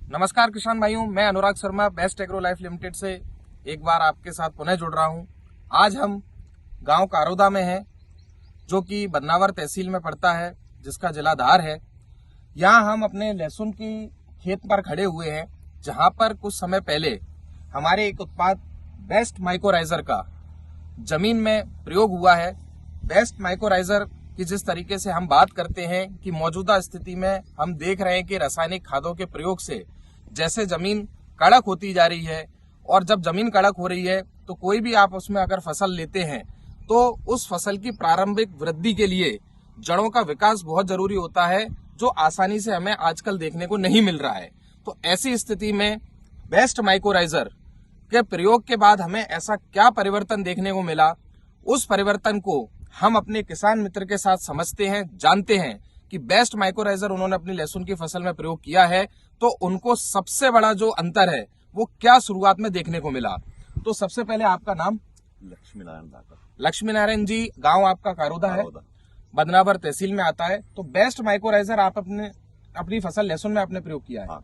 नमस्कार किसान भाइयों, मैं Anurag Sharma best agro life limited से एक बार आपके साथ पुनः जुड़ रहा हूं। आज हम गांव कारोदा में हैं, जो कि बदनावर तहसील में पड़ता है, जिसका जिला धार है। यहां हम अपने लहसुन की खेत पर खड़े हुए हैं, जहां पर कुछ समय पहले हमारे एक उत्पाद बेस्ट माइक्रोराइजर का जमीन में प्रयोग हुआ है। बेस्ट माइक्रोराइजर कि जिस तरीके से हम बात करते हैं कि मौजूदा स्थिति में हम देख रहे हैं कि रासायनिक खादों के प्रयोग से जैसे जमीन कड़क होती जा रही है, और जब जमीन कड़क हो रही है तो कोई भी आप उसमें अगर फसल लेते हैं तो उस फसल की प्रारंभिक वृद्धि के लिए जड़ों का विकास बहुत जरूरी होता है, जो आसानी से हमें आजकल देखने को नहीं मिल रहा है। तो ऐसी स्थिति में बेस्ट माइक्रोराइजर के प्रयोग के बाद हमें ऐसा क्या परिवर्तन देखने को मिला, उस परिवर्तन को हम अपने किसान मित्र के साथ समझते हैं, जानते हैं कि बेस्ट माइक्रोराइजर उन्होंने अपनी लहसुन की फसल में प्रयोग किया है, तो उनको सबसे बड़ा जो अंतर है वो क्या शुरुआत में देखने को मिला। तो सबसे पहले आपका नाम? लक्ष्मी नारायण दाकर। लक्ष्मी नारायण जी, गांव आपका कारोदा है, बदनावर तहसील में आता है। तो बेस्ट माइक्रोराइजर आप अपनी फसल लहसुन में आपने प्रयोग किया है। हाँ,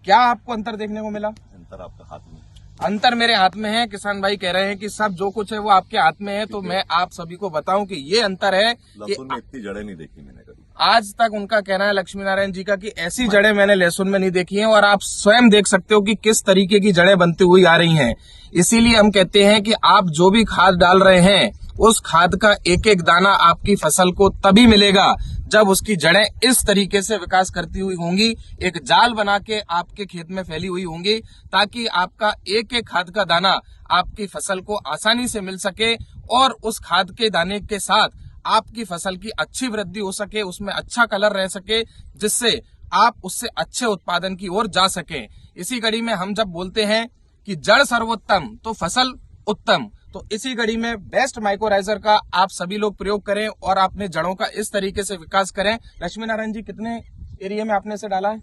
क्या आपको अंतर देखने को मिला? अंतर आपका हाथ में। अंतर मेरे हाथ में है। किसान भाई कह रहे हैं कि सब जो कुछ है वो आपके हाथ में है, तो मैं आप सभी को बताऊं कि ये अंतर है कि लहसुन में इतनी जड़ें नहीं देखी मैंने कभी। आज तक उनका कहना है लक्ष्मी नारायण जी का कि ऐसी जड़ें मैंने लहसुन में नहीं देखी हैं, और आप स्वयं देख सकते हो कि किस तरीके की जड़ें बनती हुई आ रही हैं। इसीलिए हम कहते हैं कि आप जो भी खाद डाल रहे हैं उस खाद का एक एक दाना आपकी फसल को तभी मिलेगा जब उसकी जड़ें इस तरीके से विकास करती हुई होंगी, एक जाल बना के आपके खेत में फैली हुई होंगी, ताकि आपका एक एक खाद का दाना आपकी फसल को आसानी से मिल सके और उस खाद के दाने के साथ आपकी फसल की अच्छी वृद्धि हो सके, उसमें अच्छा कलर रह सके, जिससे आप उससे अच्छे उत्पादन की ओर जा सके। इसी कड़ी में हम जब बोलते हैं कि जड़ सर्वोत्तम तो फसल उत्तम, तो इसी कड़ी में बेस्ट माइक्रोराइजर का आप सभी लोग प्रयोग करें और अपने जड़ों का इस तरीके से विकास करें। लक्ष्मी नारायण जी, कितने एरिया में आपने इसे डाला है?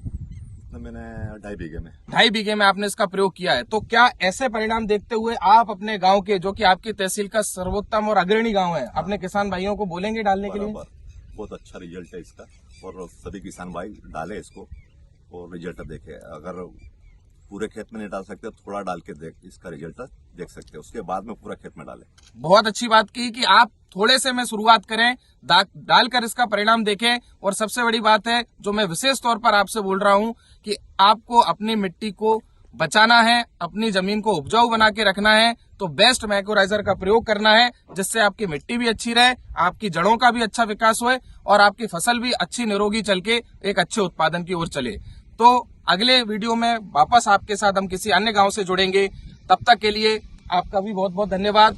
मैंने 2.5 बीघे में। 2.5 बीघे में आपने इसका प्रयोग किया है। तो क्या ऐसे परिणाम देखते हुए आप अपने गांव के, जो कि आपकी तहसील का सर्वोत्तम और अग्रणी गांव है, अपने किसान भाइयों को बोलेंगे डालने के लिए? बहुत अच्छा रिजल्ट है इसका, और सभी किसान भाई डाले इसको और रिजल्ट देखे। अगर पूरे खेत में नहीं डाल सकते, थोड़ा डाल के इसका रिजल्ट देख सकते हैं, उसके बाद में पूरा खेत में डालें। बहुत अच्छी बात की कि आप थोड़े से में शुरुआत करें, डालकर इसका परिणाम देखें। और सबसे बड़ी बात है जो मैं विशेष तौर पर आपसे बोल रहा हूं कि आपको अपनी मिट्टी को बचाना है, अपनी जमीन को उपजाऊ बना के रखना है, तो बेस्ट माइक्रोराइजर का प्रयोग करना है, जिससे आपकी मिट्टी भी अच्छी रहे, आपकी जड़ों का भी अच्छा विकास होए और आपकी फसल भी अच्छी निरोगी चल के एक अच्छे उत्पादन की ओर चले। तो अगले वीडियो में वापस आपके साथ हम किसी अन्य गांव से जुड़ेंगे। तब तक के लिए आपका भी बहुत बहुत धन्यवाद।